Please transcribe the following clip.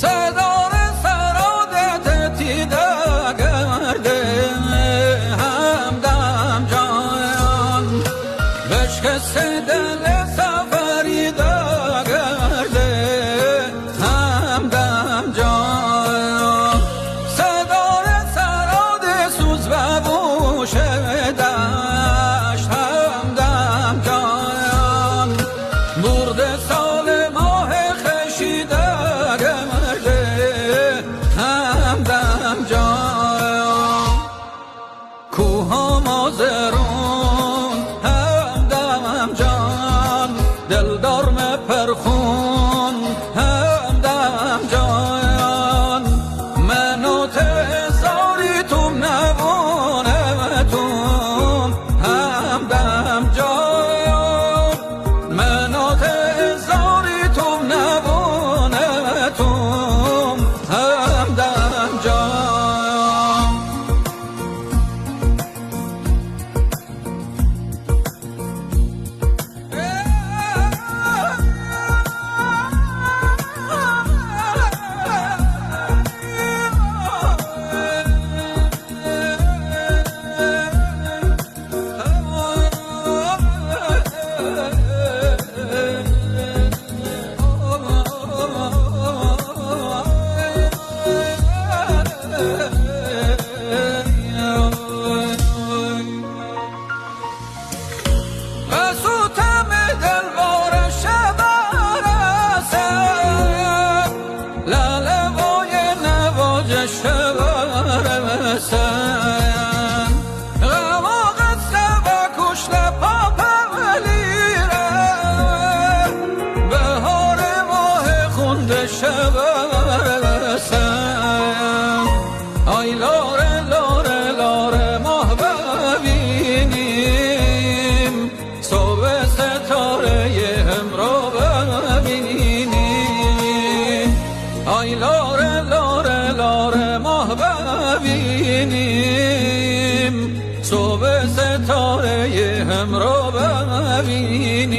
صدار سرادت تیده گرده همدم جان بشکست دل سفری گرده همدم جان صدار سراد سوز و بوش دشت همدم جان برده سال ماه خشیده کوها مازرون همدم جان دلدار مپرخون همدم جان منو تزاری توم نبونه توم همدم جان منو تزاری توم نبونه توم همدم جان آی لاره لاره لاره ماه ببینیم صبح ستاره هم رو ببینیم آی لاره لاره لاره ماه ببینیم صبح ستاره هم رو ببینیم